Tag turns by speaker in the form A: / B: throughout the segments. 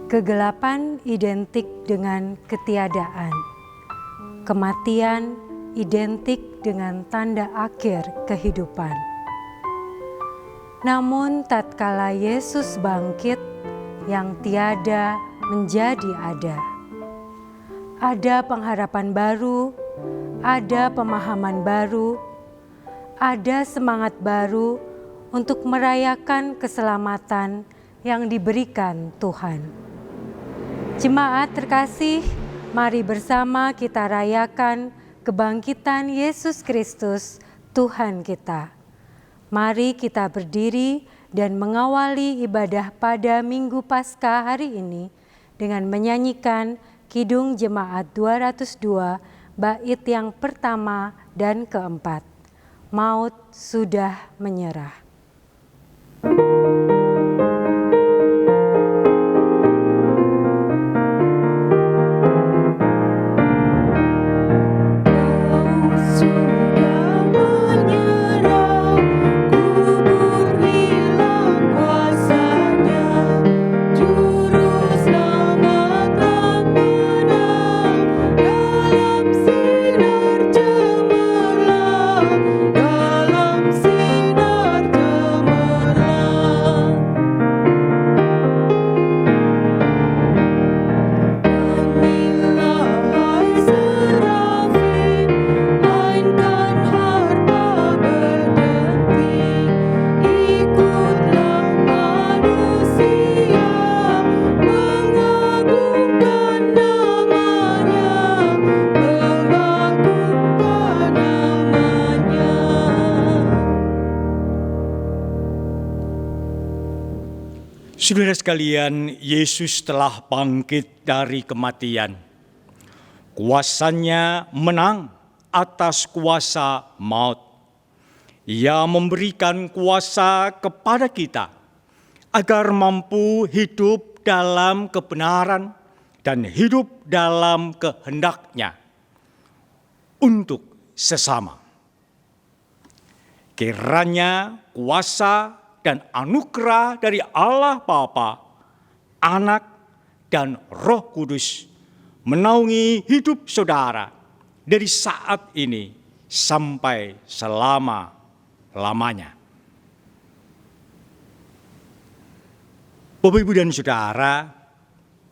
A: Kegelapan identik dengan ketiadaan. Kematian identik dengan tanda akhir kehidupan. Namun tatkala Yesus bangkit, yang tiada menjadi ada. Ada pengharapan baru, ada pemahaman baru, ada semangat baru untuk merayakan keselamatan yang diberikan Tuhan. Jemaat terkasih, mari bersama kita rayakan kebangkitan Yesus Kristus, Tuhan kita. Mari kita berdiri dan mengawali ibadah pada Minggu Paskah hari ini dengan menyanyikan Kidung Jemaat 202, bait yang pertama dan keempat. Maut sudah menyerah.
B: Saudara sekalian, Yesus telah bangkit dari kematian. Kuasanya menang atas kuasa maut. Ia memberikan kuasa kepada kita agar mampu hidup dalam kebenaran dan hidup dalam kehendak-Nya untuk sesama. Kiranya kuasa dan anugerah dari Allah Bapa, Anak, dan Roh Kudus menaungi hidup saudara dari saat ini sampai selama-lamanya. Bapak, Ibu, dan Saudara,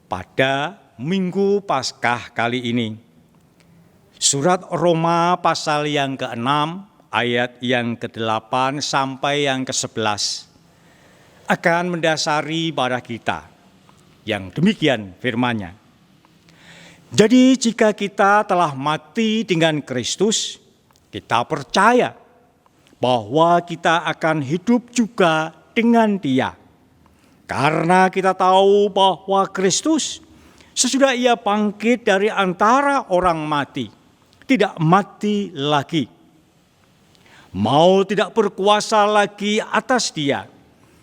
B: pada Minggu Paskah kali ini, surat Roma pasal yang ke-6, ayat yang ke-8 sampai yang ke-11 akan mendasari pada kita. Yang demikian firman-Nya. Jadi jika kita telah mati dengan Kristus, kita percaya bahwa kita akan hidup juga dengan Dia. Karena kita tahu bahwa Kristus sesudah Ia bangkit dari antara orang mati, tidak mati lagi. Maut tidak berkuasa lagi atas Dia,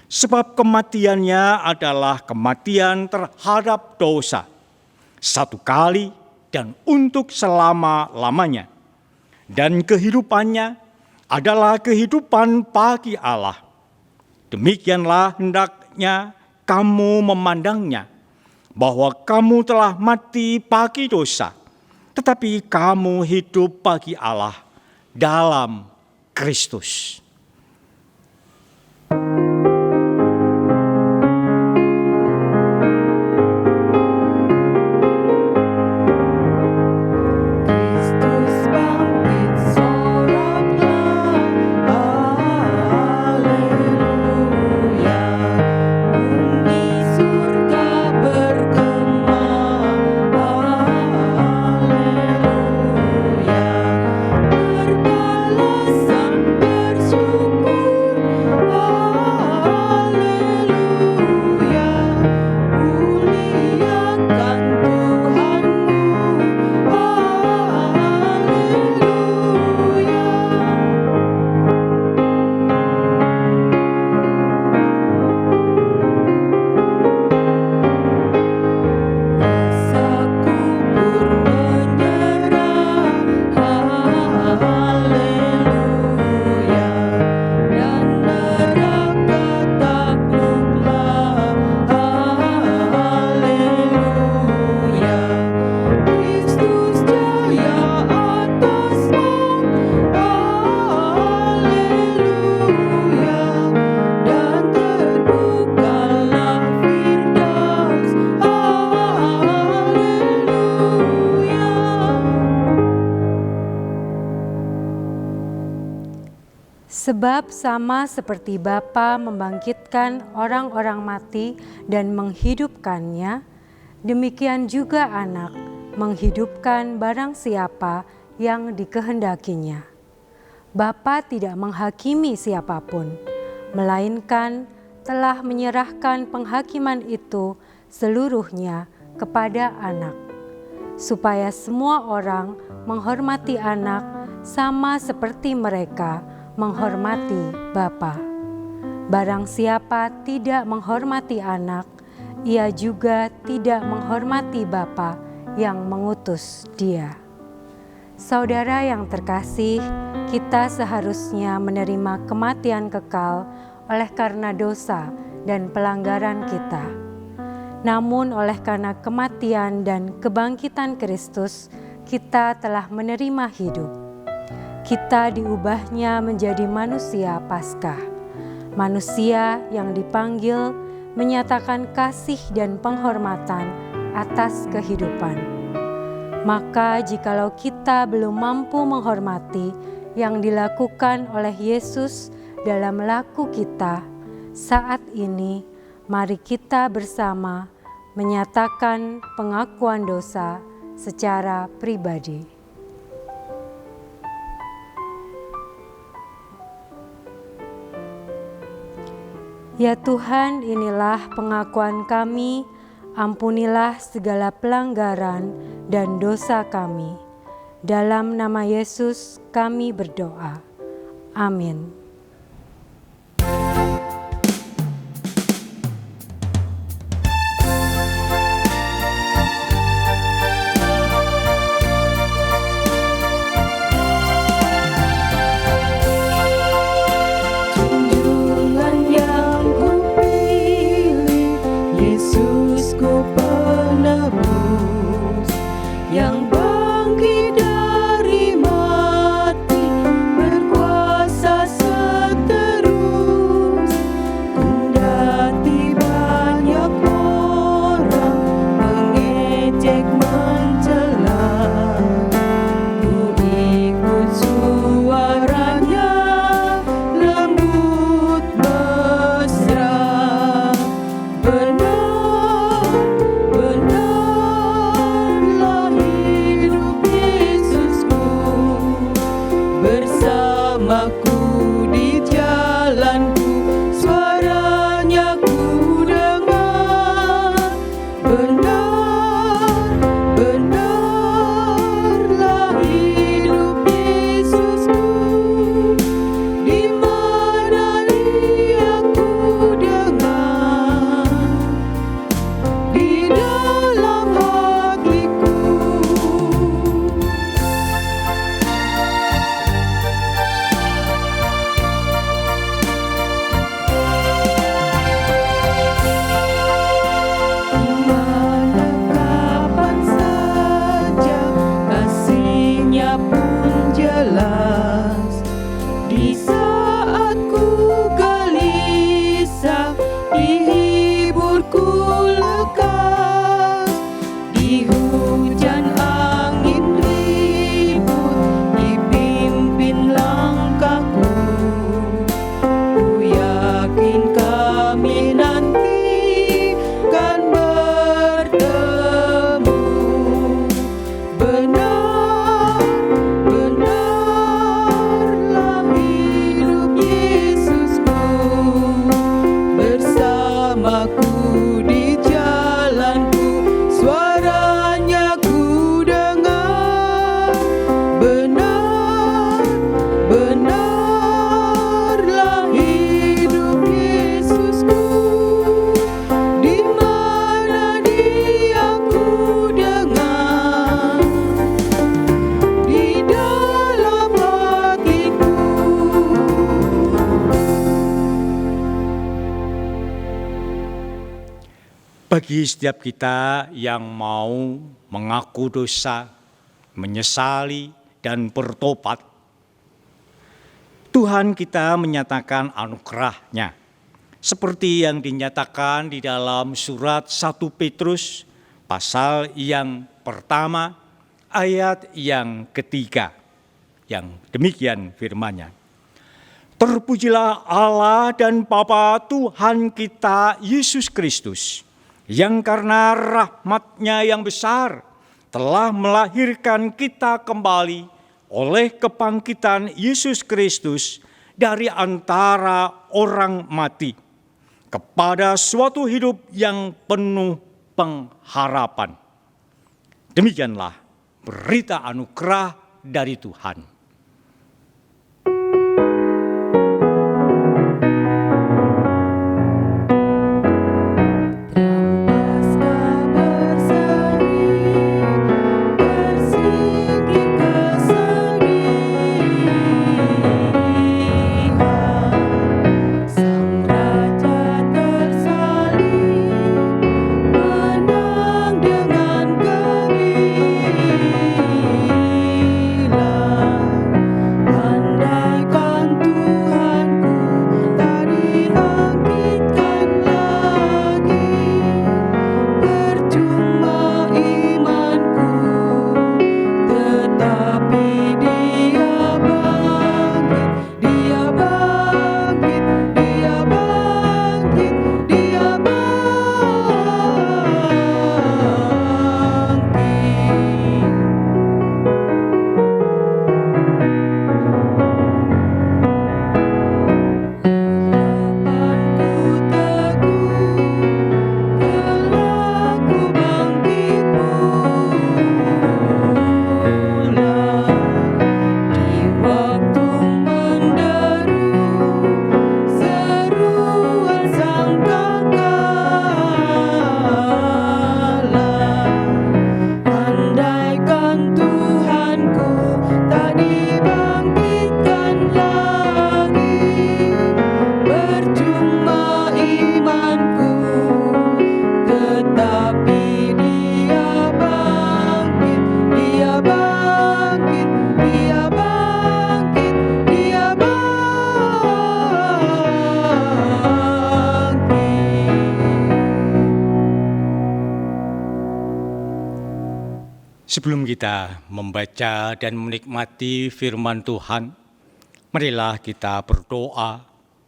B: sebab kematiannya adalah kematian terhadap dosa, satu kali dan untuk selama-lamanya. Dan kehidupannya adalah kehidupan bagi Allah. Demikianlah hendaknya kamu memandangnya, bahwa kamu telah mati bagi dosa, tetapi kamu hidup bagi Allah dalam Kristus.
C: Berkalasan
A: Sebab sama seperti Bapa membangkitkan orang-orang mati dan menghidupkannya, demikian juga Anak menghidupkan barang siapa yang dikehendakinya. Bapa tidak menghakimi siapapun, melainkan telah menyerahkan penghakiman itu seluruhnya kepada Anak, supaya semua orang menghormati Anak sama seperti mereka menghormati Bapa. Barang siapa tidak menghormati Anak, ia juga tidak menghormati Bapa yang mengutus Dia. Saudara yang terkasih, kita seharusnya menerima kematian kekal oleh karena dosa dan pelanggaran kita. Namun oleh karena kematian dan kebangkitan Kristus, kita telah menerima hidup. Kita diubahnya menjadi manusia Paskah, manusia yang dipanggil menyatakan kasih dan penghormatan atas kehidupan. Maka jikalau kita belum mampu menghormati yang dilakukan oleh Yesus dalam laku kita saat ini, mari kita bersama menyatakan pengakuan dosa secara pribadi. Ya Tuhan, inilah pengakuan kami, ampunilah segala pelanggaran dan dosa kami. Dalam nama Yesus kami berdoa. Amin.
B: Bagi setiap kita yang mau mengaku dosa, menyesali, dan bertobat, Tuhan kita menyatakan anugerah-Nya. Seperti yang dinyatakan di dalam surat 1 Petrus, pasal yang pertama, ayat yang ketiga, yang demikian firman-Nya. Terpujilah Allah dan Bapa Tuhan kita Yesus Kristus, yang karena rahmat-Nya yang besar telah melahirkan kita kembali oleh kebangkitan Yesus Kristus dari antara orang mati kepada suatu hidup yang penuh pengharapan. Demikianlah berita anugerah dari Tuhan. Sebelum kita membaca dan menikmati firman Tuhan, marilah kita berdoa,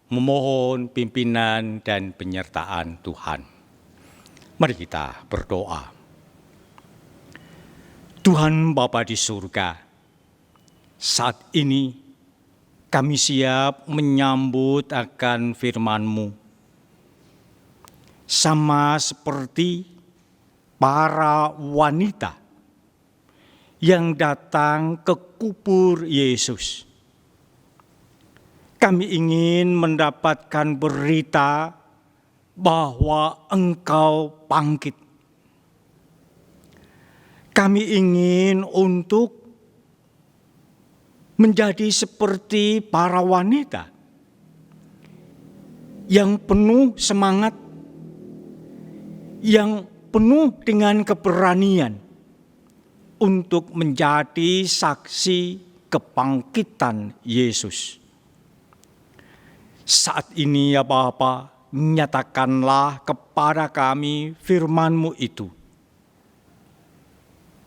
B: memohon pimpinan dan penyertaan Tuhan. Mari kita berdoa. Tuhan Bapa di surga, saat ini kami siap menyambut akan firman-Mu. Sama seperti para wanita yang datang ke kubur Yesus. Kami ingin mendapatkan berita bahwa Engkau bangkit. Kami ingin untuk menjadi seperti para wanita yang penuh semangat, yang penuh dengan keberanian untuk menjadi saksi kebangkitan Yesus. Saat ini ya Bapa, nyatakanlah kepada kami firman-Mu itu,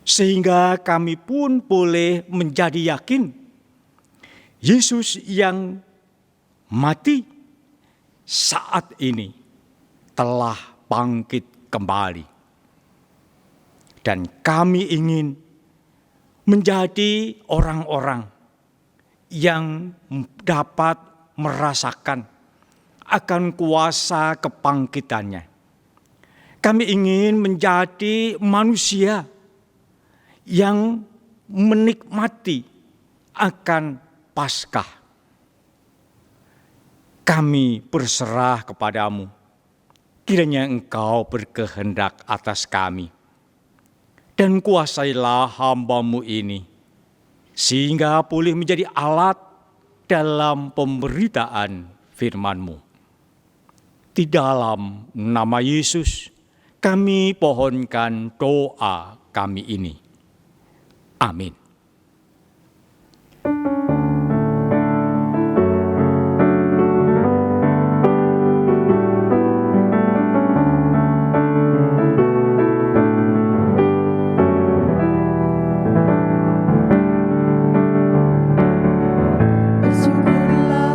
B: sehingga kami pun boleh menjadi yakin Yesus yang mati saat ini telah bangkit kembali. Dan kami ingin menjadi orang-orang yang dapat merasakan akan kuasa kebangkitannya. Kami ingin menjadi manusia yang menikmati akan Paskah. Kami berserah kepadamu, kiranya Engkau berkehendak atas kami. Dan kuasailah hamba-Mu ini, sehingga boleh menjadi alat dalam pemberitaan firman-Mu. Di dalam nama Yesus, kami pohonkan doa kami ini. Amin.
C: Bersyukurlah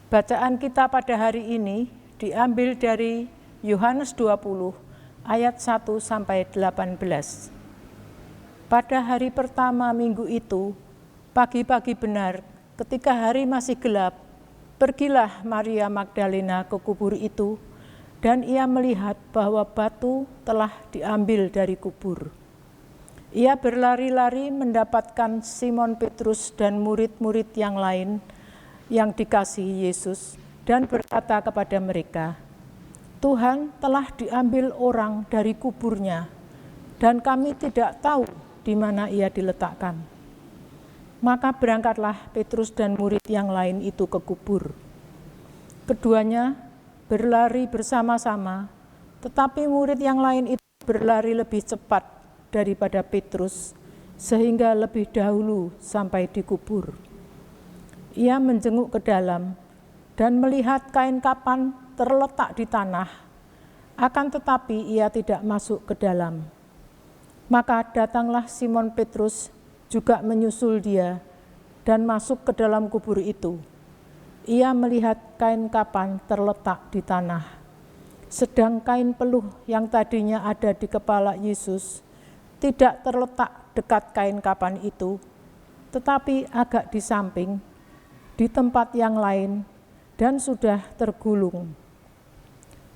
C: Bacaan kita pada hari ini diambil dari Yohanes 20 ayat 1 sampai 18. Pada hari pertama minggu itu, pagi-pagi benar, ketika hari masih gelap, pergilah Maria Magdalena ke kubur itu, dan ia melihat bahwa batu telah diambil dari kubur. Ia berlari-lari mendapatkan Simon Petrus dan murid-murid yang lain yang dikasihi Yesus, dan berkata kepada mereka, "Tuhan telah diambil orang dari kuburnya, dan kami tidak tahu di mana ia diletakkan." Maka berangkatlah Petrus dan murid yang lain itu ke kubur. Keduanya berlari bersama-sama, tetapi murid yang lain itu berlari lebih cepat daripada Petrus, sehingga lebih dahulu sampai di kubur. Ia menjenguk ke dalam dan melihat kain kapan terletak di tanah, akan tetapi ia tidak masuk ke dalam. Maka datanglah Simon Petrus juga menyusul dia dan masuk ke dalam kubur itu. Ia melihat kain kapan terletak di tanah, sedang kain peluh yang tadinya ada di kepala Yesus tidak terletak dekat kain kapan itu, tetapi agak di samping, di tempat yang lain, dan sudah tergulung.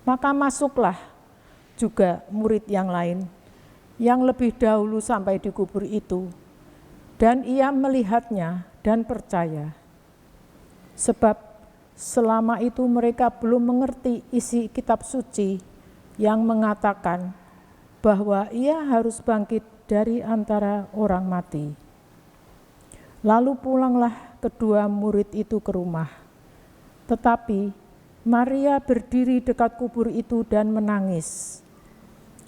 C: Maka masuklah juga murid yang lain, yang lebih dahulu sampai di kubur itu, dan ia melihatnya dan percaya. Sebab selama itu mereka belum mengerti isi kitab suci yang mengatakan bahwa ia harus bangkit dari antara orang mati. Lalu pulanglah kedua murid itu ke rumah. Tetapi Maria berdiri dekat kubur itu dan menangis.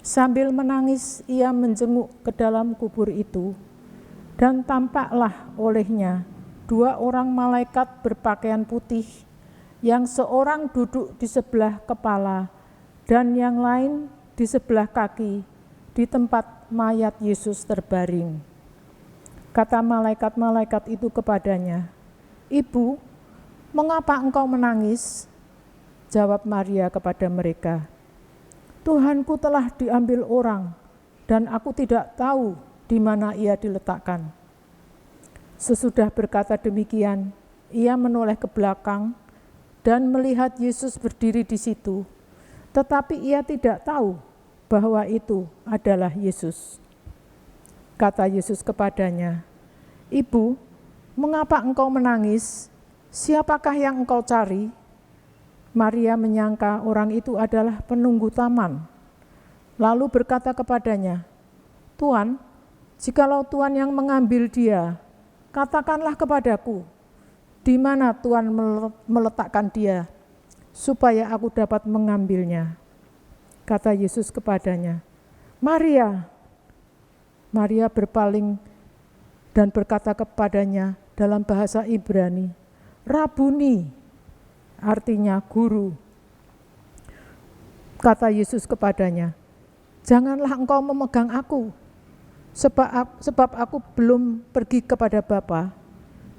C: Sambil menangis, ia menjenguk ke dalam kubur itu, dan tampaklah olehnya dua orang malaikat berpakaian putih, yang seorang duduk di sebelah kepala dan yang lain di sebelah kaki, di tempat mayat Yesus terbaring. Kata malaikat-malaikat itu kepadanya, "Ibu, mengapa engkau menangis?" Jawab Maria kepada mereka, "Tuhanku telah diambil orang, dan aku tidak tahu di mana ia diletakkan." Sesudah berkata demikian, ia menoleh ke belakang dan melihat Yesus berdiri di situ, tetapi ia tidak tahu bahwa itu adalah Yesus. Kata Yesus kepadanya, "Ibu, mengapa engkau menangis? Siapakah yang engkau cari?" Maria menyangka orang itu adalah penunggu taman, lalu berkata kepadanya, "Tuan, jikalau Tuan yang mengambil dia, katakanlah kepadaku, di mana Tuan meletakkan dia, supaya aku dapat mengambilnya." Kata Yesus kepadanya, "Maria." Maria berpaling dan berkata kepadanya dalam bahasa Ibrani, "Rabuni," artinya guru. Kata Yesus kepadanya, "Janganlah engkau memegang aku, sebab aku belum pergi kepada Bapa,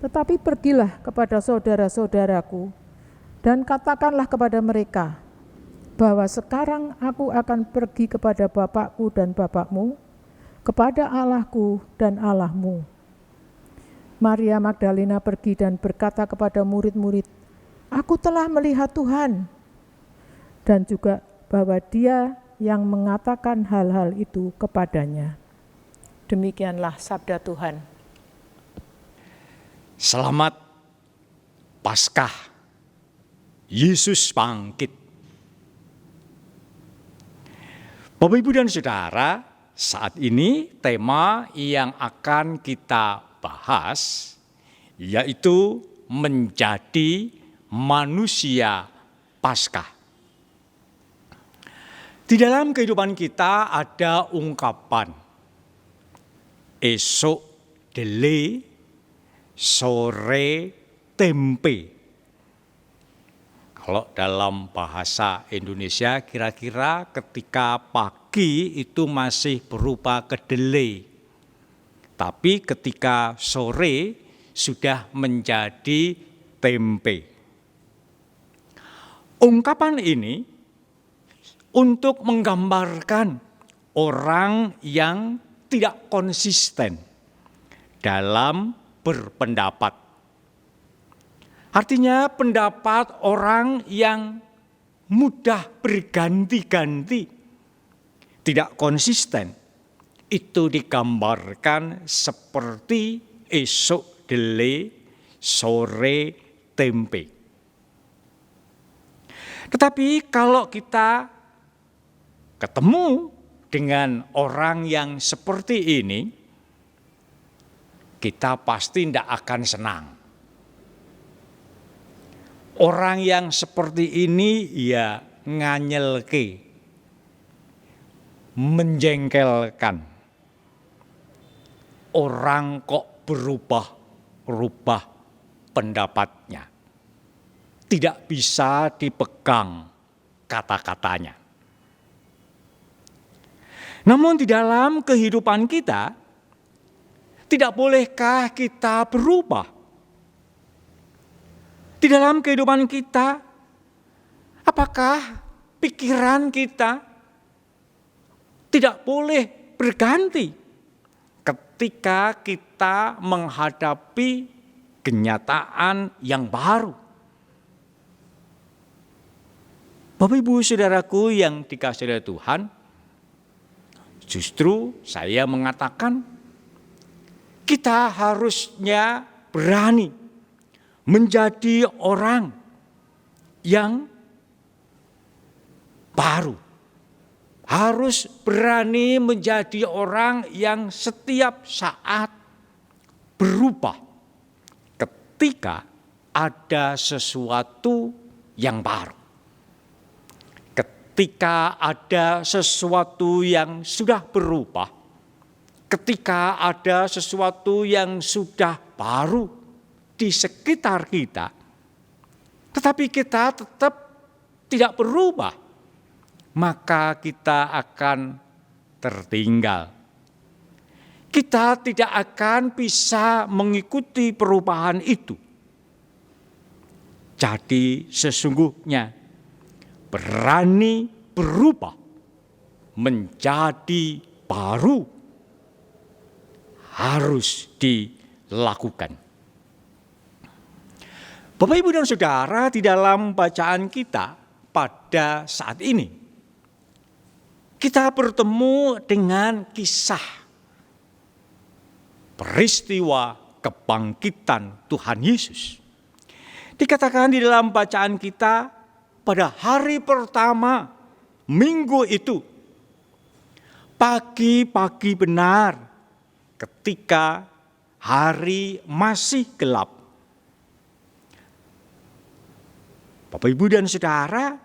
C: tetapi pergilah kepada saudara-saudaraku, dan katakanlah kepada mereka, bahwa sekarang aku akan pergi kepada Bapakku dan Bapakmu, kepada Allahku dan Allahmu." Maria Magdalena pergi dan berkata kepada murid-murid, "Aku telah melihat Tuhan," dan juga bahwa Dia yang mengatakan hal-hal itu kepadanya. Demikianlah sabda Tuhan.
B: Selamat Paskah, Yesus bangkit. Bapak, Ibu, dan Saudara, saat ini tema yang akan kita bahas yaitu menjadi manusia Paskah. Di dalam kehidupan kita ada ungkapan esok dele, sore tempe. Kalau dalam bahasa Indonesia kira-kira ketika pagi itu masih berupa kedelai, tapi ketika sore sudah menjadi tempe. Ungkapan ini untuk menggambarkan orang yang tidak konsisten dalam berpendapat. Artinya pendapat orang yang mudah berganti-ganti, tidak konsisten. Itu digambarkan seperti esok dele, sore tempe. Tetapi kalau kita ketemu dengan orang yang seperti ini, kita pasti tidak akan senang. Orang yang seperti ini ya nganyelke, menjengkelkan. Orang kok berubah-ubah pendapatnya. Tidak bisa dipegang kata-katanya. Namun di dalam kehidupan kita, tidak bolehkah kita berubah? Di dalam kehidupan kita, apakah pikiran kita tidak boleh berganti ketika kita menghadapi kenyataan yang baru? Bapak Ibu Saudaraku yang dikasihi oleh Tuhan, justru saya mengatakan kita harusnya berani menjadi orang yang baru. Harus berani menjadi orang yang setiap saat berubah ketika ada sesuatu yang baru. Ketika ada sesuatu yang sudah berubah, ketika ada sesuatu yang sudah baru di sekitar kita, tetapi kita tetap tidak berubah, maka kita akan tertinggal. Kita tidak akan bisa mengikuti perubahan itu. Jadi sesungguhnya berani berubah menjadi baru harus dilakukan. Bapak, Ibu, dan Saudara, di dalam bacaan kita pada saat ini, kita bertemu dengan kisah peristiwa kebangkitan Tuhan Yesus. Dikatakan di dalam bacaan kita, pada hari pertama minggu itu, pagi-pagi benar, ketika hari masih gelap, Bapak, Ibu, dan Saudara,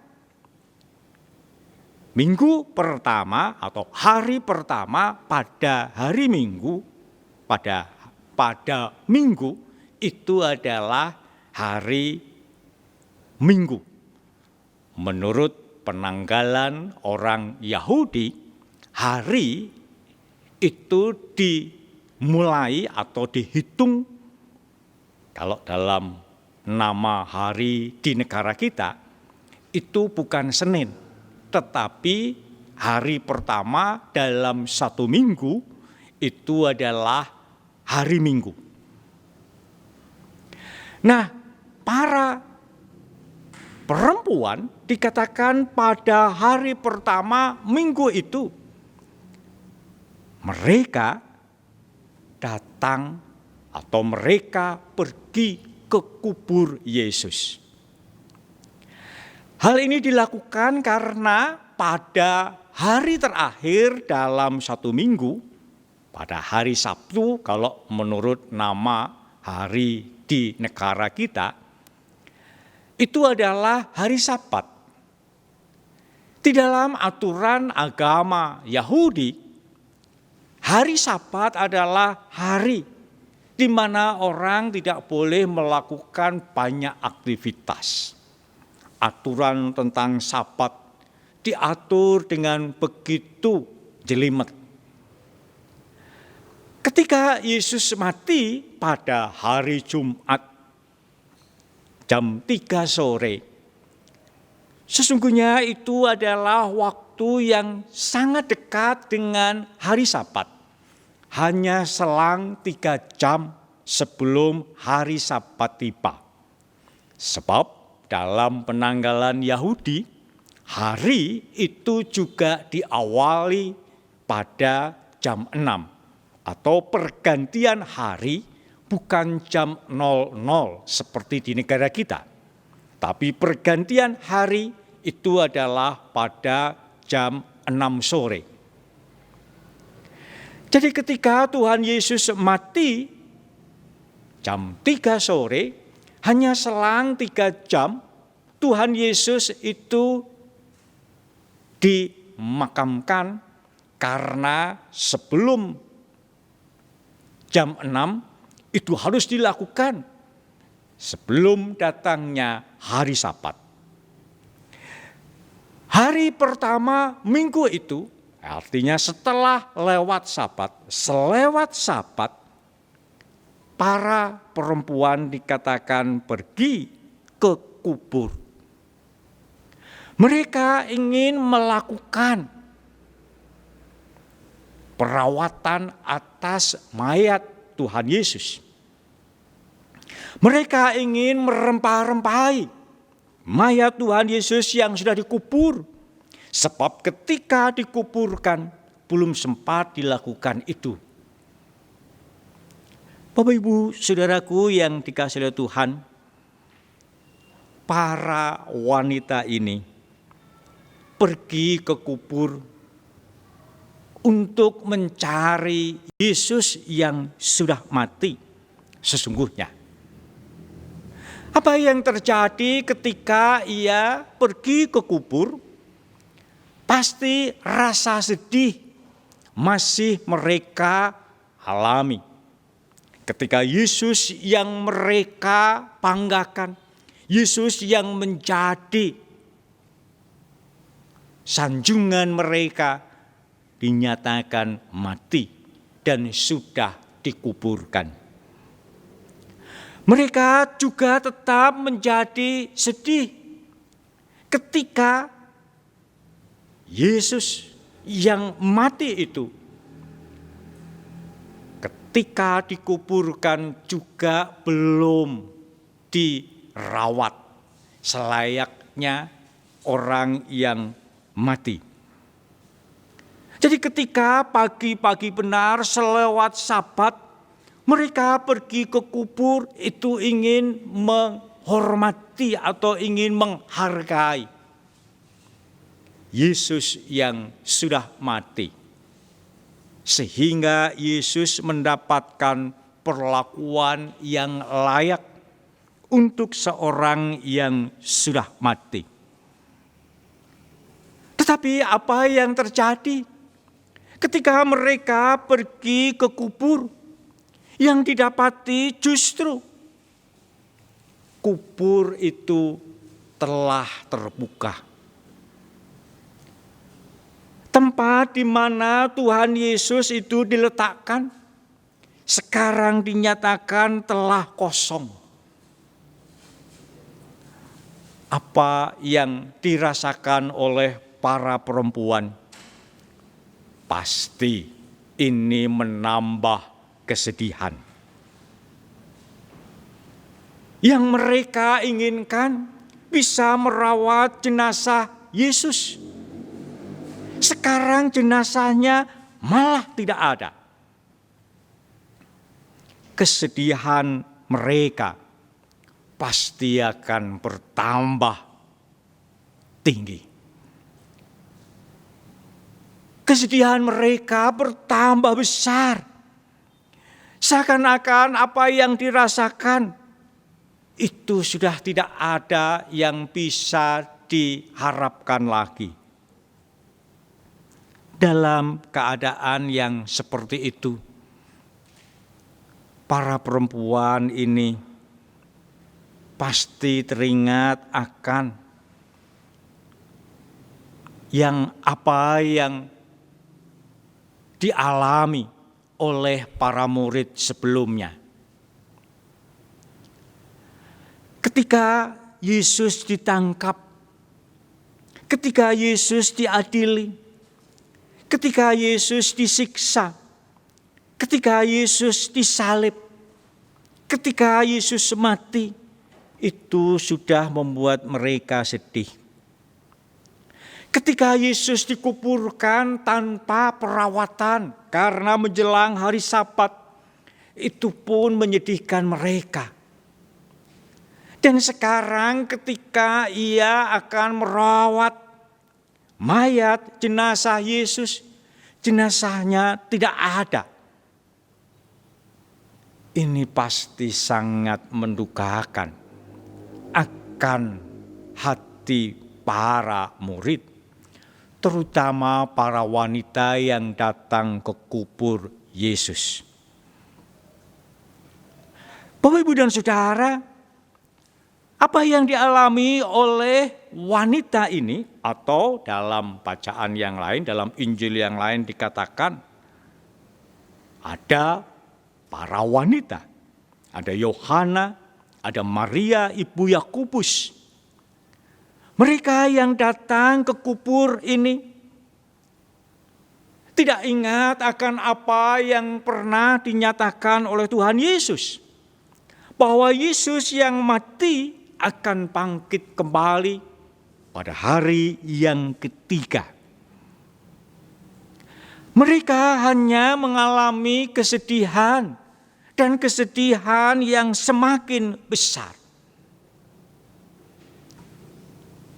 B: minggu pertama atau hari pertama pada hari Minggu, pada Minggu itu adalah hari Minggu. Menurut penanggalan orang Yahudi, hari itu dimulai atau dihitung kalau dalam nama hari di negara kita itu bukan Senin, tetapi hari pertama dalam satu minggu itu adalah hari Minggu. Nah, para perempuan dikatakan pada hari pertama minggu itu mereka datang atau mereka pergi ke kubur Yesus. Hal ini dilakukan karena pada hari terakhir dalam satu minggu, pada hari Sabtu kalau menurut nama hari di negara kita, itu adalah hari Sabat. Di dalam aturan agama Yahudi, hari Sabat adalah hari di mana orang tidak boleh melakukan banyak aktivitas. Aturan tentang Sabat diatur dengan begitu jelimet. Ketika Yesus mati pada hari Jumat jam 3 sore, Sesungguhnya itu adalah waktu yang sangat dekat dengan hari Sabat. Hanya selang 3 jam sebelum hari Sabat tiba. Sebab dalam penanggalan Yahudi, hari itu juga diawali pada jam 6 atau pergantian hari, bukan jam 00 seperti di negara kita. Tapi pergantian hari itu adalah pada jam 6 sore. Jadi ketika Tuhan Yesus mati jam 3 sore, hanya selang 3 jam Tuhan Yesus itu dimakamkan, karena sebelum jam 6 itu harus dilakukan sebelum datangnya hari Sabat. Hari pertama minggu itu artinya setelah lewat Sabat, selewat Sabat, para perempuan dikatakan pergi ke kubur. Mereka ingin melakukan perawatan atas mayat Tuhan Yesus. Mereka ingin merempah-rempahi mayat Tuhan Yesus yang sudah dikubur. Sebab ketika dikuburkan belum sempat dilakukan itu. Bapak Ibu Saudaraku yang dikasihi oleh Tuhan, para wanita ini pergi ke kubur untuk mencari Yesus yang sudah mati sesungguhnya. Apa yang terjadi ketika ia pergi ke kubur? Pasti rasa sedih masih mereka alami. Ketika Yesus yang mereka banggakan, Yesus yang menjadi sanjungan mereka, dinyatakan mati dan sudah dikuburkan. Mereka juga tetap menjadi sedih ketika Yesus yang mati itu, ketika dikuburkan juga belum dirawat selayaknya orang yang mati. Jadi ketika pagi-pagi benar selewat Sabat, mereka pergi ke kubur itu ingin menghormati atau ingin menghargai Yesus yang sudah mati. Sehingga Yesus mendapatkan perlakuan yang layak untuk seorang yang sudah mati. Tetapi apa yang terjadi ketika mereka pergi ke kubur? Yang didapati justru kubur itu telah terbuka. Tempat di mana Tuhan Yesus itu diletakkan sekarang dinyatakan telah kosong. Apa yang dirasakan oleh para perempuan? Pasti ini menambah kesedihan. Yang mereka inginkan bisa merawat jenazah Yesus. Sekarang jenazahnya malah tidak ada. Kesedihan mereka pasti akan bertambah tinggi. Kesedihan mereka bertambah besar. Seakan-akan apa yang dirasakan itu sudah tidak ada yang bisa diharapkan lagi. Dalam keadaan yang seperti itu, para perempuan ini pasti teringat akan apa yang dialami oleh para murid sebelumnya. Ketika Yesus ditangkap ketika Yesus diadili, ketika Yesus disiksa, ketika Yesus disalib, ketika Yesus mati, itu sudah membuat mereka sedih. Ketika Yesus dikuburkan tanpa perawatan karena menjelang hari Sabat, itu pun menyedihkan mereka. Dan sekarang ketika ia akan merawat mayat jenazah Yesus, jenazahnya tidak ada. Ini pasti sangat mendukakan akan hati para murid, terutama para wanita yang datang ke kubur Yesus. Bapak, Ibu, dan Saudara, apa yang dialami oleh wanita ini, atau dalam bacaan yang lain, dalam Injil yang lain dikatakan ada para wanita, ada Yohana, ada Maria ibu Yakobus. Mereka yang datang ke kubur ini tidak ingat akan apa yang pernah dinyatakan oleh Tuhan Yesus, bahwa Yesus yang mati akan bangkit kembali pada hari yang ketiga. Mereka hanya mengalami kesedihan, dan kesedihan yang semakin besar.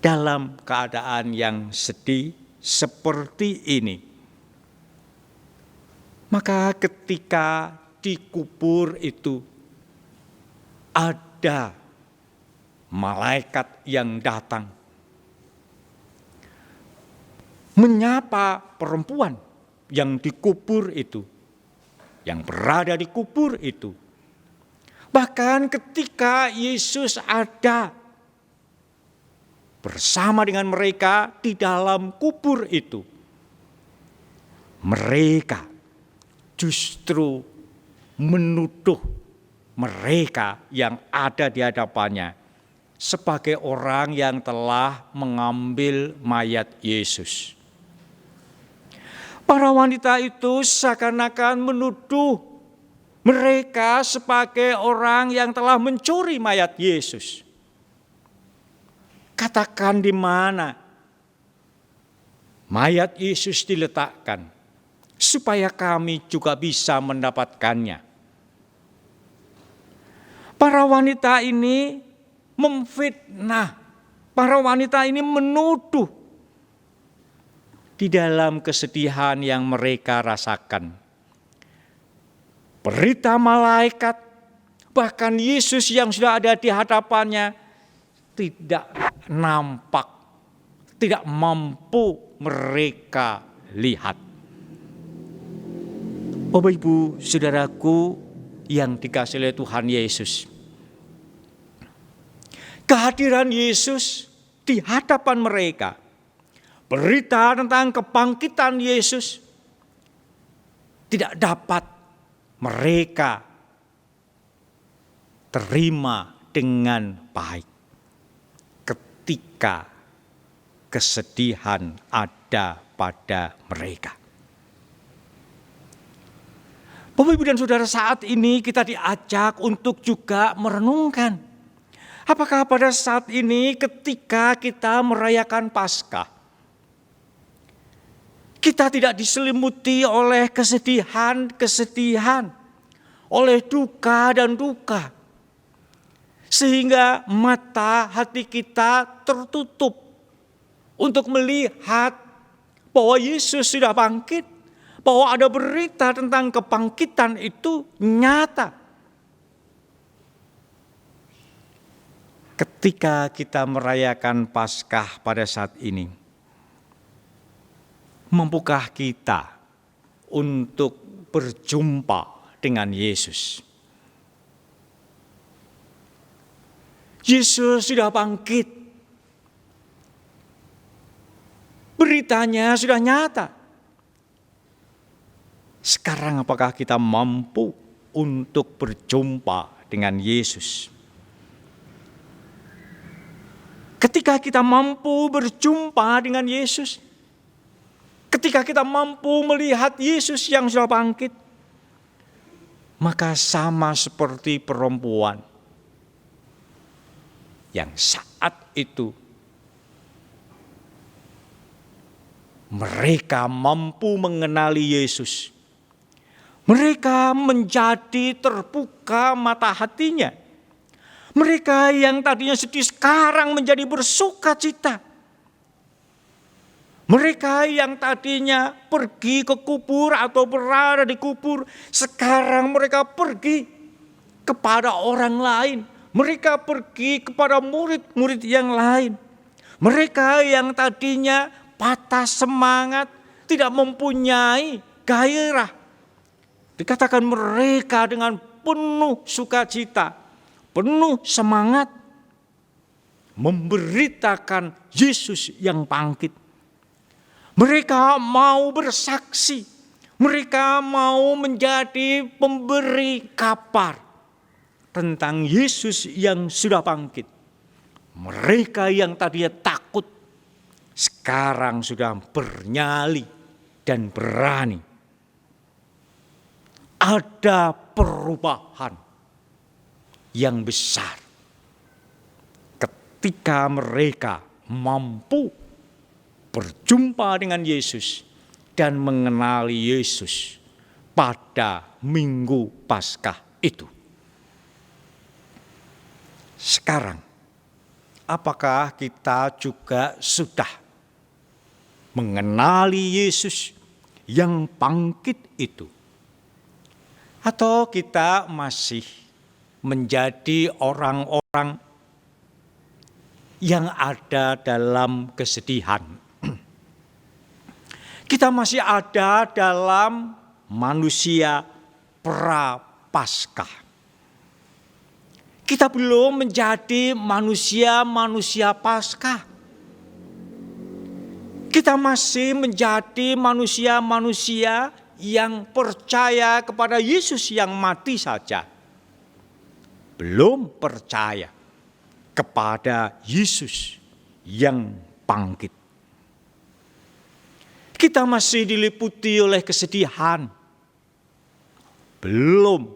B: Dalam keadaan yang sedih seperti ini, maka ketika dikubur itu ada malaikat yang datang menyapa perempuan yang dikubur itu, yang berada di kubur itu. Bahkan ketika Yesus ada bersama dengan mereka di dalam kubur itu, mereka justru menuduh mereka yang ada di hadapannya sebagai orang yang telah mengambil mayat Yesus. Para wanita itu seakan-akan menuduh mereka sebagai orang yang telah mencuri mayat Yesus. Katakan di mana mayat Yesus diletakkan, supaya kami juga bisa mendapatkannya. Para wanita ini memfitnah, para wanita ini menuduh di dalam kesedihan yang mereka rasakan. Berita malaikat, bahkan Yesus yang sudah ada di hadapannya tidak nampak, tidak mampu mereka lihat. Bapak, Ibu, Saudaraku yang dikasihi oleh Tuhan Yesus, kehadiran Yesus di hadapan mereka, berita tentang kebangkitan Yesus tidak dapat mereka terima dengan baik ketika kesedihan ada pada mereka. Bapak, Ibu, dan Saudara, saat ini kita diajak untuk juga merenungkan, apakah pada saat ini ketika kita merayakan Paskah, kita tidak diselimuti oleh kesedihan, oleh duka dan duka, sehingga mata hati kita tertutup untuk melihat bahwa Yesus sudah bangkit, bahwa ada berita tentang kebangkitan itu nyata. Ketika kita merayakan Paskah pada saat ini, mampukah kita untuk berjumpa dengan Yesus? Yesus sudah bangkit. Beritanya sudah nyata. Sekarang apakah kita mampu untuk berjumpa dengan Yesus? Ketika kita mampu berjumpa dengan Yesus, ketika kita mampu melihat Yesus yang sudah bangkit, maka sama seperti perempuan yang saat itu mereka mampu mengenali Yesus. Mereka menjadi terbuka mata hatinya. Mereka yang tadinya sedih sekarang menjadi bersuka cita. Mereka yang tadinya pergi ke kubur atau berada di kubur, sekarang mereka pergi kepada orang lain. Mereka pergi kepada murid-murid yang lain. Mereka yang tadinya patah semangat, tidak mempunyai gairah. Dikatakan mereka dengan penuh sukacita, penuh semangat, memberitakan Yesus yang bangkit. Mereka mau bersaksi, mereka mau menjadi pemberi kabar tentang Yesus yang sudah bangkit. Mereka yang tadinya takut, sekarang sudah bernyali dan berani. Ada perubahan yang besar ketika mereka mampu berjumpa dengan Yesus dan mengenali Yesus pada Minggu Paskah itu. Sekarang, apakah kita juga sudah mengenali Yesus yang bangkit itu? Atau kita masih menjadi orang-orang yang ada dalam kesedihan? Kita masih ada dalam manusia pra-Paskah. Kita belum menjadi manusia-manusia Paskah. Kita masih menjadi manusia-manusia yang percaya kepada Yesus yang mati saja. Belum percaya kepada Yesus yang bangkit. Kita masih diliputi oleh kesedihan. Belum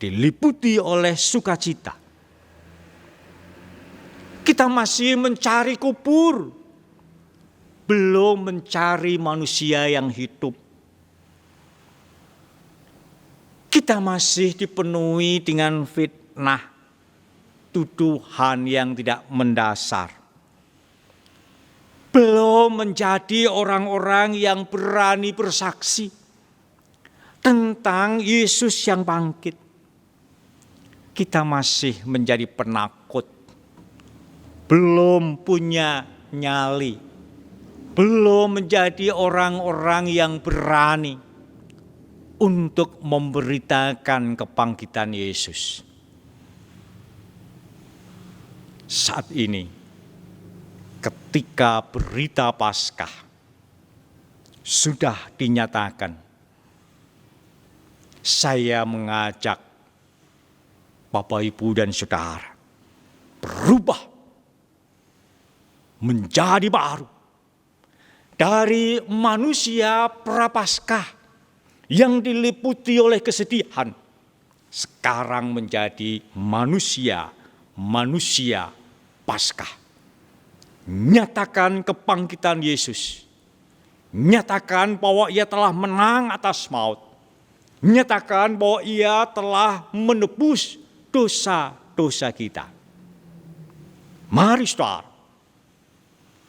B: diliputi oleh sukacita. Kita masih mencari kubur. Belum mencari manusia yang hidup. Kita masih dipenuhi dengan fitnah, tuduhan yang tidak mendasar. Belum menjadi orang-orang yang berani bersaksi tentang Yesus yang bangkit. Kita masih menjadi penakut, belum punya nyali. Belum menjadi orang-orang yang berani untuk memberitakan kebangkitan Yesus. Saat ini, ketika berita Paskah sudah dinyatakan, saya mengajak Bapak, Ibu, dan Saudara berubah menjadi baru. Dari manusia pra-Paskah yang diliputi oleh kesedihan, sekarang menjadi manusia Paskah. Nyatakan kebangkitan Yesus. Nyatakan bahwa Ia telah menang atas maut. Nyatakan bahwa Ia telah menebus dosa-dosa kita. Mari saudara,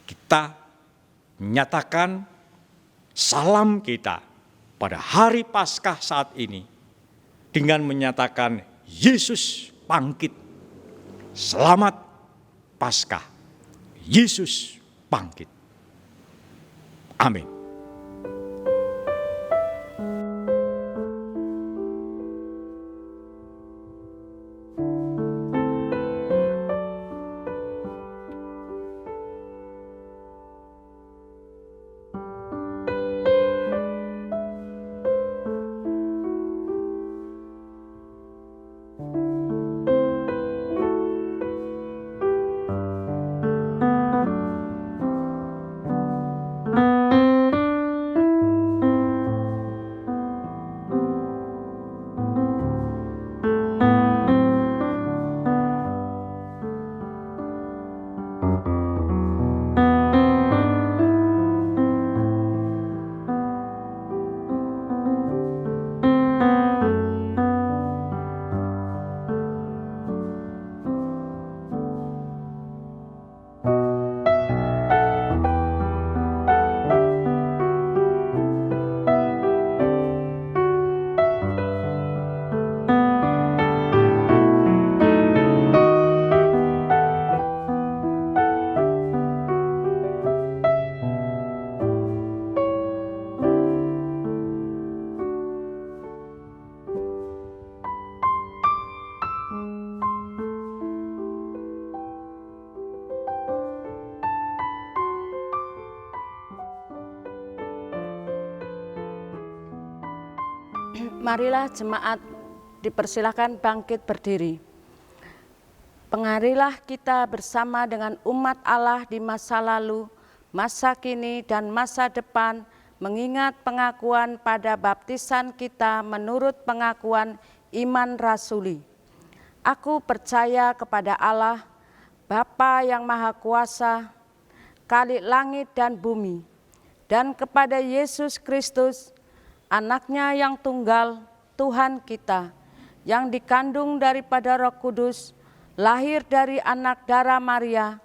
B: kita nyatakan salam kita pada hari Paskah saat ini dengan menyatakan Yesus bangkit. Selamat Paskah. Yesus bangkit. Amin.
D: Marilah jemaat dipersilakan bangkit berdiri. Pengarilah kita bersama dengan umat Allah di masa lalu, masa kini, dan masa depan, mengingat pengakuan pada baptisan kita menurut pengakuan iman rasuli. Aku percaya kepada Allah, Bapa yang Maha Kuasa, Khalik langit dan bumi, dan kepada Yesus Kristus, Anaknya yang tunggal, Tuhan kita, yang dikandung daripada Roh Kudus, lahir dari anak darah Maria,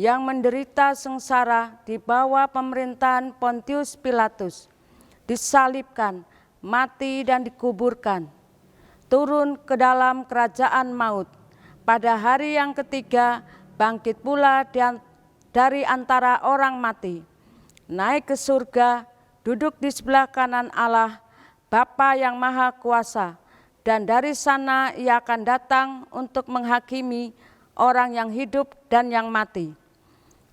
D: yang menderita sengsara di bawah pemerintahan Pontius Pilatus, disalibkan, mati dan dikuburkan, turun ke dalam kerajaan maut, pada hari yang ketiga bangkit pula dari antara orang mati, naik ke surga, duduk di sebelah kanan Allah, Bapa yang Maha Kuasa, dan dari sana Ia akan datang untuk menghakimi orang yang hidup dan yang mati.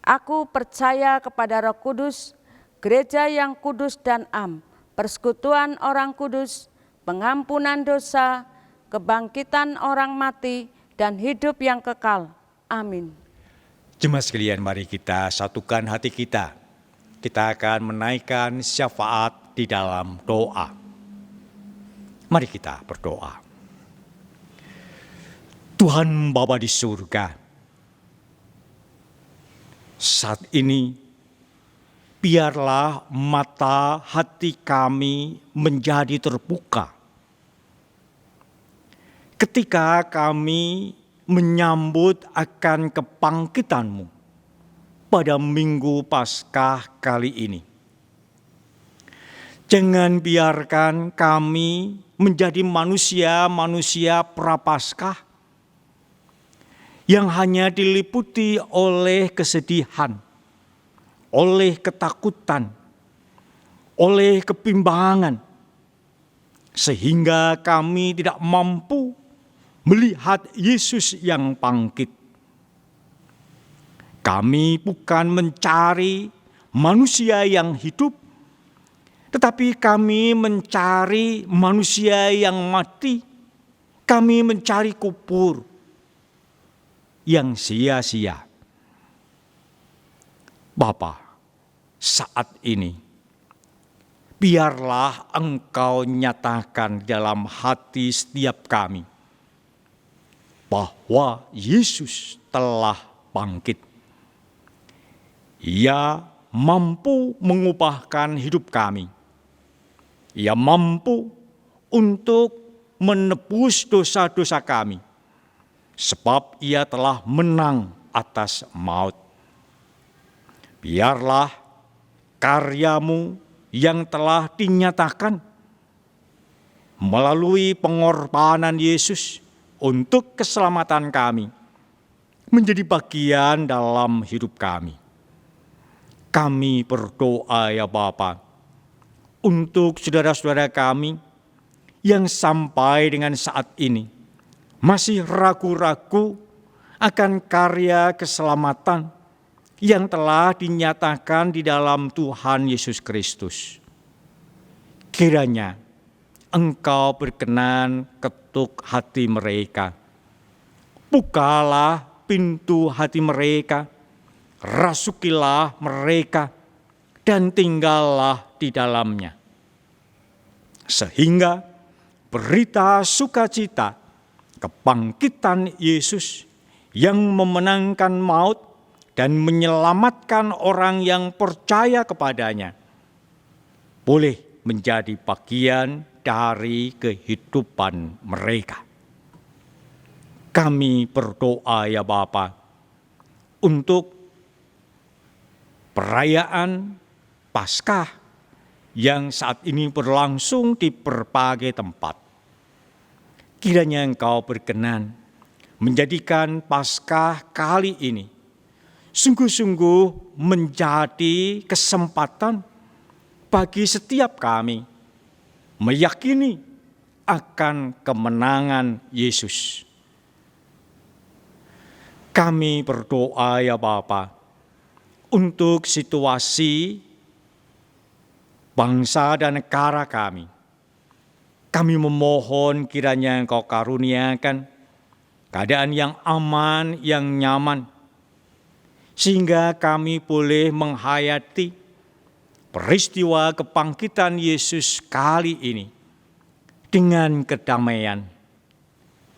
D: Aku percaya kepada Roh Kudus, gereja yang kudus dan am, persekutuan orang kudus, pengampunan dosa, kebangkitan orang mati, dan hidup yang kekal. Amin.
B: Jemaat sekalian, mari kita satukan hati kita. Kita akan menaikkan syafaat di dalam doa. Mari kita berdoa. Tuhan Bapa di surga, saat ini biarlah mata hati kami menjadi terbuka ketika kami menyambut akan kebangkitan-Mu pada Minggu Paskah kali ini. Jangan biarkan kami menjadi manusia-manusia prapaskah yang hanya diliputi oleh kesedihan, oleh ketakutan, oleh kebimbangan, sehingga kami tidak mampu melihat Yesus yang bangkit. Kami bukan mencari manusia yang hidup, tetapi kami mencari manusia yang mati. Kami mencari kubur yang sia-sia. Bapa, saat ini biarlah Engkau nyatakan dalam hati setiap kami bahwa Yesus telah bangkit. Ia mampu mengubahkan hidup kami. Ia mampu untuk menebus dosa-dosa kami, sebab Ia telah menang atas maut. Biarlah karya-Mu yang telah dinyatakan melalui pengorbanan Yesus untuk keselamatan kami menjadi bagian dalam hidup kami. Kami berdoa ya Bapa, untuk saudara-saudara kami yang sampai dengan saat ini masih ragu-ragu akan karya keselamatan yang telah dinyatakan di dalam Tuhan Yesus Kristus. Kiranya Engkau berkenan ketuk hati mereka. Bukalah pintu hati mereka, rasukilah mereka, dan tinggallah di dalamnya. Sehingga berita sukacita kebangkitan Yesus yang memenangkan maut dan menyelamatkan orang yang percaya kepadanya boleh menjadi bagian dari kehidupan mereka. Kami berdoa ya Bapa untuk perayaan Paskah yang saat ini berlangsung di berbagai tempat. Kiranya Engkau berkenan menjadikan Paskah kali ini sungguh-sungguh menjadi kesempatan bagi setiap kami meyakini akan kemenangan Yesus. Kami berdoa ya Bapa untuk situasi bangsa dan negara kami. Kami memohon kiranya Engkau karuniakan keadaan yang aman, yang nyaman, sehingga kami boleh menghayati peristiwa kebangkitan Yesus kali ini dengan kedamaian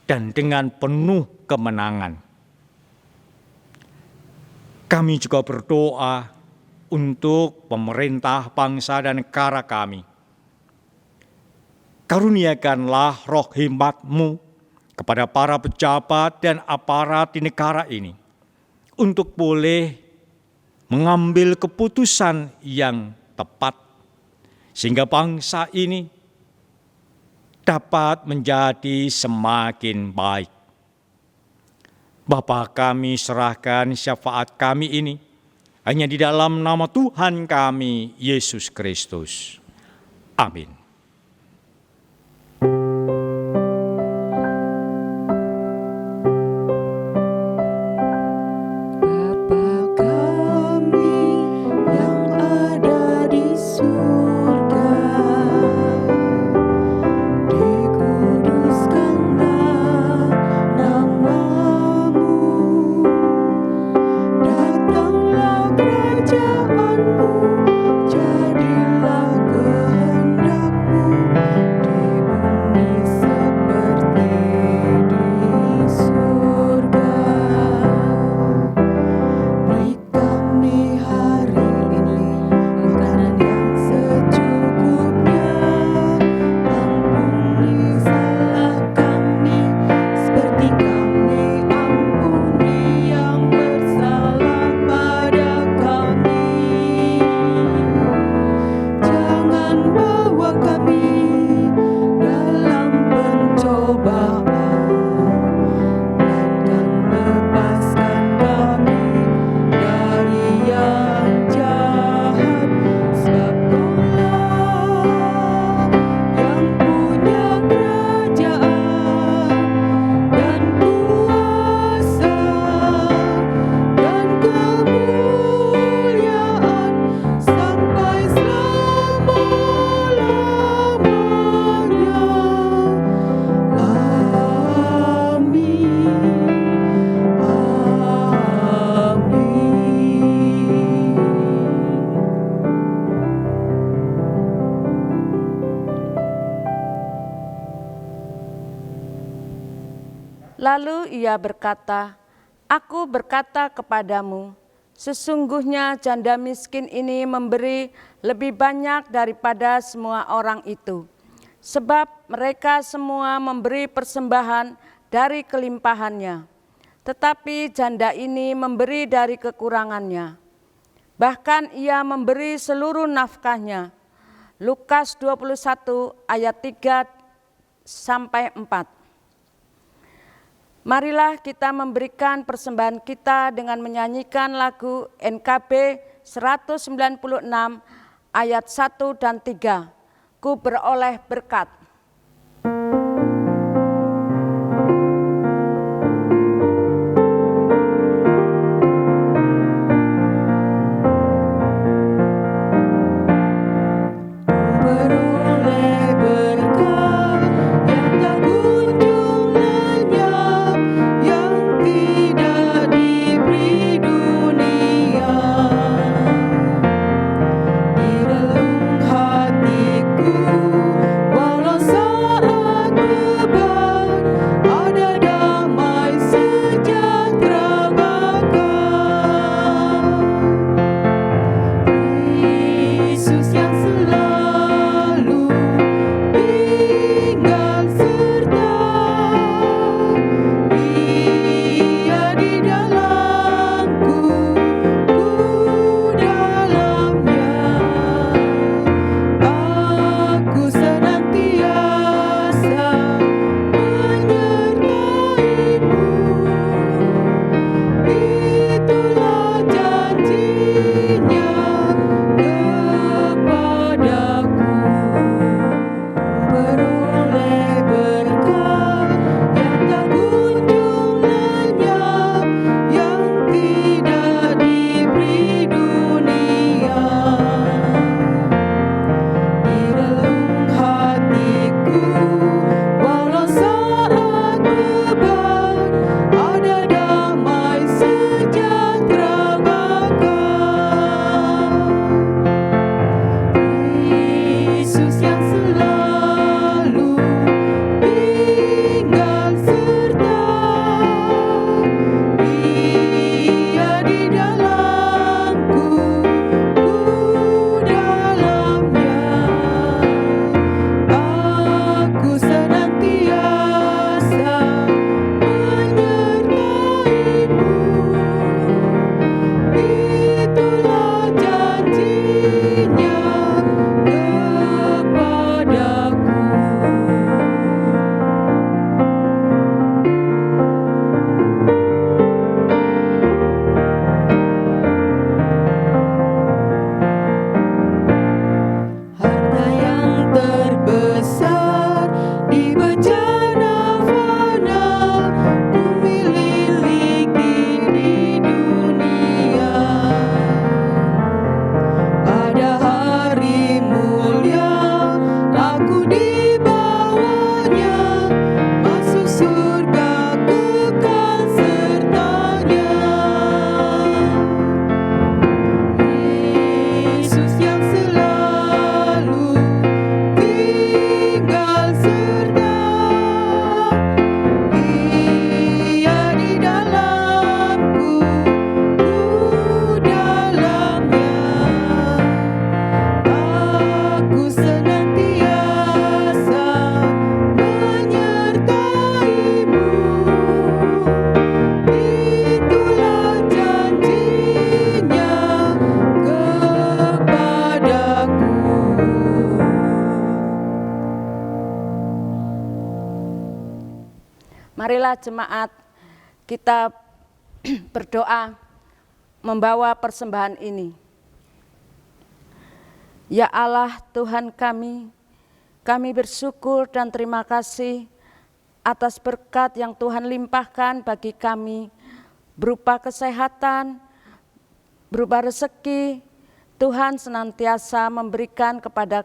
B: dan dengan penuh kemenangan. Kami juga berdoa untuk pemerintah bangsa dan negara kami. Karuniakanlah roh hikmat-Mu kepada para pejabat dan aparat di negara ini untuk boleh mengambil keputusan yang tepat, sehingga bangsa ini dapat menjadi semakin baik. Bapa, kami serahkan syafaat kami ini hanya di dalam nama Tuhan kami, Yesus Kristus. Amin.
D: Lalu ia berkata, "Aku berkata kepadamu, sesungguhnya janda miskin ini memberi lebih banyak daripada semua orang itu. Sebab mereka semua memberi persembahan dari kelimpahannya, tetapi janda ini memberi dari kekurangannya. Bahkan ia memberi seluruh nafkahnya." Lukas 21 ayat 3 sampai 4. Marilah kita memberikan persembahan kita dengan menyanyikan lagu NKB 196 ayat 1 dan 3. Ku beroleh berkat.
E: Walau
D: Marilah jemaat kita berdoa membawa persembahan ini. Ya Allah Tuhan kami bersyukur dan terima kasih atas berkat yang Tuhan limpahkan bagi kami, berupa kesehatan, berupa rezeki. Tuhan senantiasa memberikan kepada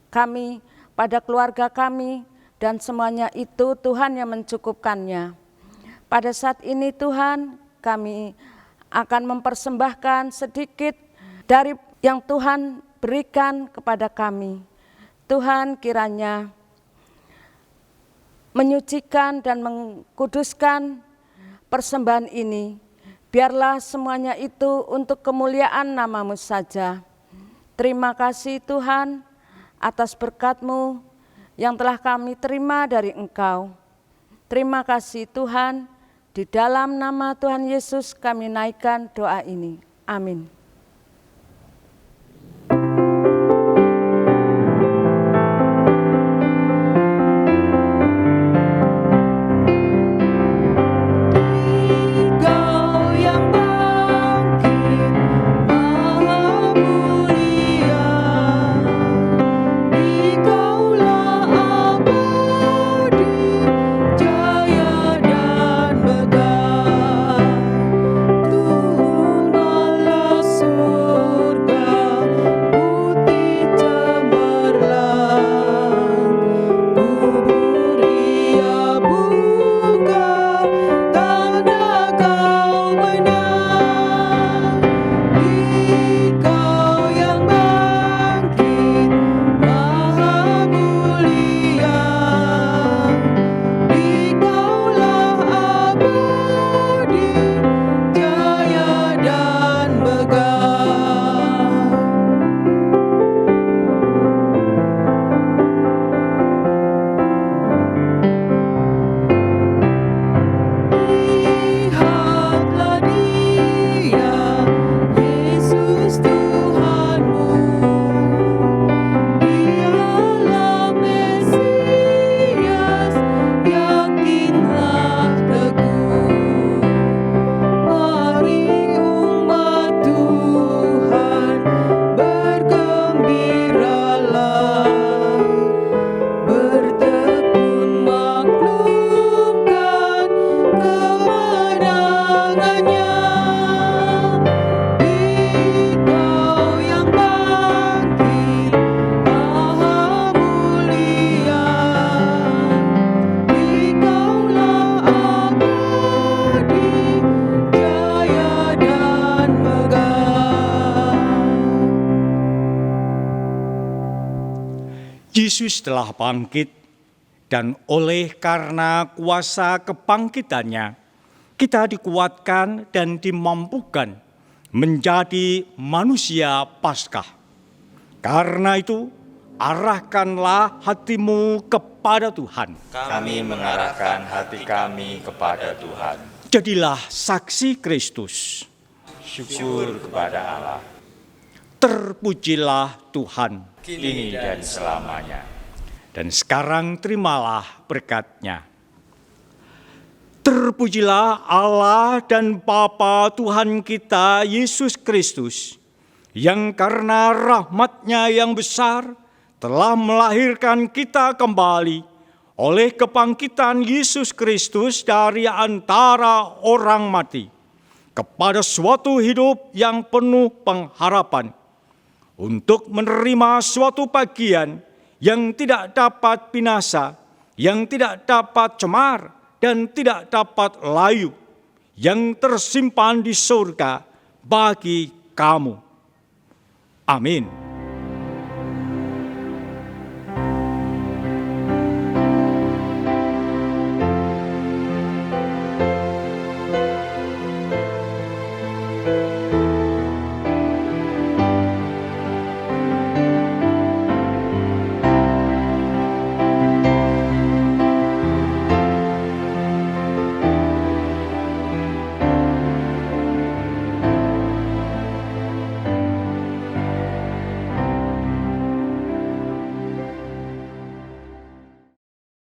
D: kami, pada keluarga kami, dan semuanya itu Tuhan yang mencukupkannya. Pada saat ini Tuhan, kami akan mempersembahkan sedikit dari yang Tuhan berikan kepada kami. Tuhan kiranya menyucikan dan mengkuduskan persembahan ini. Biarlah semuanya itu untuk kemuliaan nama-Mu saja. Terima kasih Tuhan atas berkat-Mu yang telah kami terima dari Engkau. Terima kasih Tuhan, di dalam nama Tuhan Yesus kami naikkan doa ini. Amin.
B: Yesus telah bangkit, dan oleh karena kuasa kebangkitannya, kita dikuatkan dan dimampukan menjadi manusia Paskah. Karena itu, arahkanlah hatimu kepada Tuhan.
E: Kami mengarahkan hati kami kepada Tuhan.
B: Jadilah saksi Kristus.
E: Syukur kepada Allah.
B: Terpujilah Tuhan.
E: Kini dan selamanya.
B: Dan sekarang terimalah berkat-Nya. Terpujilah Allah dan Bapa Tuhan kita Yesus Kristus, yang karena rahmat-Nya yang besar telah melahirkan kita kembali oleh kebangkitan Yesus Kristus dari antara orang mati kepada suatu hidup yang penuh pengharapan, untuk menerima suatu bagian yang tidak dapat binasa, yang tidak dapat cemar, dan tidak dapat layu, yang tersimpan di surga bagi kamu. Amin.